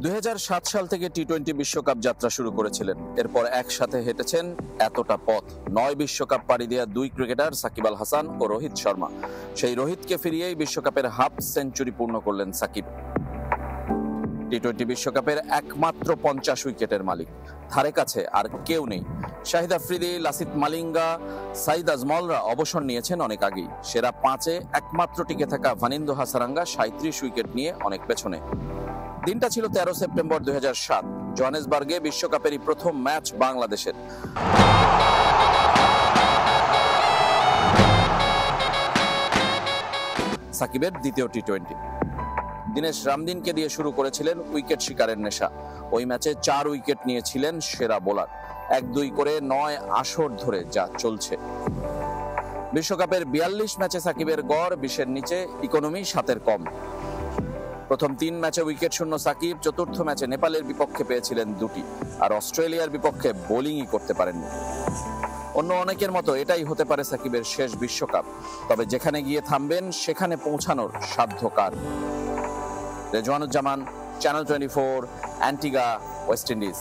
2007 সাল থেকে টি-20 বিশ্বকাপ যাত্রা শুরু করেছিলেন। এরপর একসাথে হেঁটেছেন এতটা পথ। 9 বিশ্বকাপ পাড়ি দেওয়া দুই ক্রিকেটার সাকিব আল হাসান ও রোহিত শর্মা। সেই রোহিতকে ফিরিয়েই বিশ্বকাপের হাফ সেঞ্চুরি পূর্ণ করলেন সাকিব। টি-20 বিশ্বকাপের একমাত্র 50 উইকেটের মালিক, ধারে কাছে আর কেউ নেই। শাহিদ আফ্রিদি, লাসিথ মালিঙ্গা, সাইদ আজমলরা অবসর নিয়েছেন অনেক আগেই। সেরা 5-এ একমাত্র টিকে থাকা ভানিন্দু হাসারাঙ্গা 37 উইকেট নিয়ে অনেক পেছনে। দিনটা ছিল 13 সেপ্টেম্বর 2007। জোহানেসবার্গে বিশ্বকাপেরই প্রথম ম্যাচ বাংলাদেশের। সাকিবের দ্বিতীয় টি-20। দিনেশ রামদিনকে দিয়ে শুরু করেছিলেন উইকেট শিকারের নেশা। ওই ম্যাচে 4 উইকেট নিয়েছিলেন সেরা বোলার। 1-2 করে 9 আসর ধরে যা চলছে। বিশ্বকাপের 42 ম্যাচে সাকিবের গড় 20-এর নিচে, ইকোনমি 7-এর কম। প্রথম 3 ম্যাচে উইকেট শূন্য সাকিব। চতুর্থ ম্যাচে নেপালের বিপক্ষে পেয়েছিলেন 2টি, আর অস্ট্রেলিয়ার বিপক্ষে বোলিংই করতে পারেননি। অন্য অনেকের মতো এটাই হতে পারে সাকিবের শেষ বিশ্বকাপ। তবে যেখানে গিয়ে থামবেন সেখানে পৌঁছানোর সাধ্য কার? Rezwanuzzaman, channel 24, Antigua, West Indies.